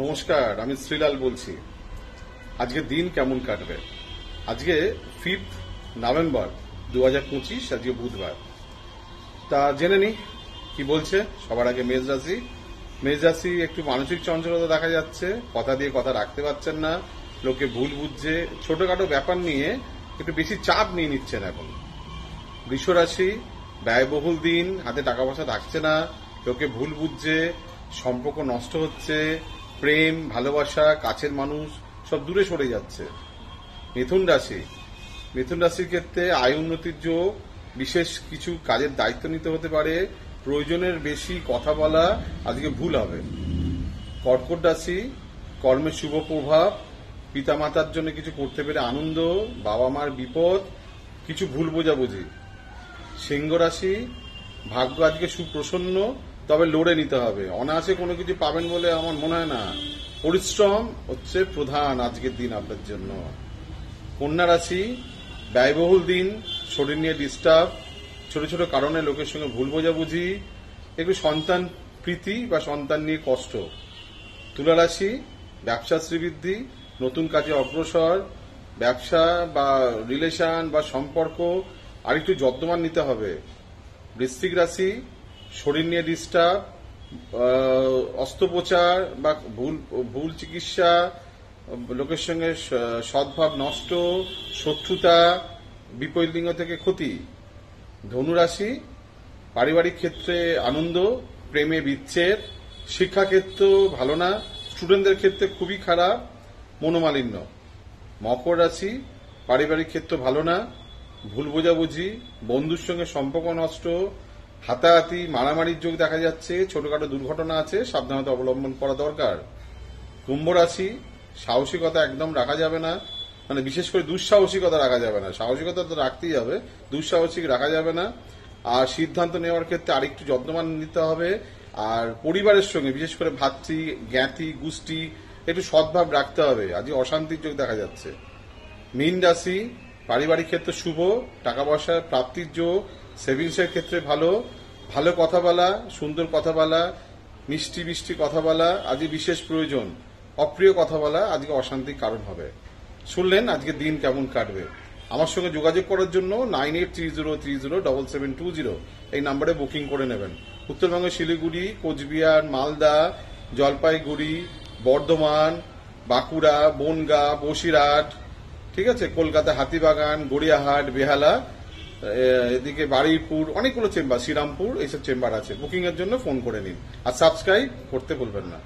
নমস্কার, আমি শ্রীলাল বলছি। আজকে দিন কেমন কাটবে? আজকে 5 নভেম্বর 2025, আজকে বুধবার। তা জেনে নি কি বলছে। সবার আগে মেষ রাশি একটু মানসিক চঞ্চলতা দেখা যাচ্ছে, কথা দিয়ে কথা রাখতে পারছেন না, লোকে ভুল বুঝছে, ছোটখাটো ব্যাপার নিয়ে একটু বেশি চাপ নিয়ে নিচ্ছেন এখন। বৃষ রাশি ব্যয়বহুল দিন, হাতে টাকা পয়সা থাকছে না, লোকে ভুল বুঝছে, সম্পর্ক নষ্ট হচ্ছে, প্রেম ভালোবাসা কাছের মানুষ সব দূরে সরে যাচ্ছে। মিথুন রাশির ক্ষেত্রে আয় উন্নতির যোগ, বিশেষ কিছু কাজের দায়িত্ব নিতে হতে পারে, প্রয়োজনের বেশি কথা বলা আজকে ভুল হবে। কর্কট রাশি কর্মের শুভ প্রভাব, পিতামাতার জন্য কিছু করতে পেরে আনন্দ, বাবা মার বিপদ, কিছু ভুল বোঝাবুঝি। সিংহ রাশি ভাগ্য আজকে সুপ্রসন্ন, তবে লড়ে নিতে হবে। অনায়াসে কোনো কিছু পাবেন বলে আমার মনে হয় না। পরিশ্রম হচ্ছে প্রধান আজকের দিন আপনার জন্য। কন্যা রাশি ব্যয়বহুল দিন, শরীর নিয়ে ডিস্টার্ব, ছোট ছোট কারণে লোকের সঙ্গে ভুল বোঝাবুঝি, একটু সন্তান প্রীতি বা সন্তান নিয়ে কষ্ট। তুলা রাশি ব্যবসা শ্রীবৃদ্ধি, নতুন কাজে অগ্রসর, ব্যবসা বা রিলেশন বা সম্পর্ক আর একটু যত্নবান নিতে হবে। বৃশ্চিক রাশি শরীর নিয়ে ডিস্টার্ব, অস্ত্রোপচার বা ভুল চিকিৎসা, লোকের সঙ্গে সদ্ভাব নষ্ট, শত্রুতা, বিপরীত লিঙ্গ থেকে ক্ষতি। ধনুরাশি পারিবারিক ক্ষেত্রে আনন্দ, প্রেমে বিচ্ছেদ, শিক্ষাক্ষেত্র ভালো না, স্টুডেন্টদের ক্ষেত্রে খুবই খারাপ, মনোমালিন্য। মকর রাশি পারিবারিক ক্ষেত্র ভালো না, ভুল বোঝাবুঝি, বন্ধুর সঙ্গে সম্পর্ক নষ্ট, হাতাহাতি মারামারির যোগ দেখা যাচ্ছে, ছোটখাটো দুর্ঘটনা আছে, সাবধানতা অবলম্বন করা দরকার। কুম্ভ রাশি সাহসিকতা একদম রাখা যাবে না, মানে বিশেষ করে দুঃসাহসিকতা রাখা যাবে না। সাহসিকতা তো রাখতেই হবে, দুঃসাহসিক রাখা যাবে না। আর সিদ্ধান্ত নেওয়ার ক্ষেত্রে আরেকটু যত্নবান নিতে হবে। আর পরিবারের সঙ্গে বিশেষ করে ভাতৃ জ্ঞাতি গোষ্ঠী একটু সদ্ভাব রাখতে হবে। আজকে অশান্তির যোগ দেখা যাচ্ছে। মীন রাশি পারিবারিক ক্ষেত্রে শুভ, টাকা পয়সার প্রাপ্তির যোগ, সেভিংসের ক্ষেত্রে ভালো, ভালো কথা বলা, সুন্দর কথা বলা, মিষ্টি কথা বলা আজকে বিশেষ প্রয়োজন। অপ্রিয় কথা বলা আজকে অশান্তির কারণ হবে। শুনলেন আজকে দিন কেমন কাটবে। আমার সঙ্গে যোগাযোগ করার জন্য 9830307720 এই নাম্বারে বুকিং করে নেবেন। উত্তরবঙ্গের শিলিগুড়ি, কোচবিহার, মালদা, জলপাইগুড়ি, বর্ধমান, বাঁকুড়া, বনগাঁ, বসিরহাট, ঠিক আছে, কলকাতা হাতিবাগান, গড়িয়াহাট, বেহালা, এদিকে বারুইপুর, অনেকগুলো চেম্বার, শ্রীরামপুর, এইসব চেম্বার আছে। বুকিং এর জন্য ফোন করে নিন আর সাবস্ক্রাইব করতে ভুলবেন না।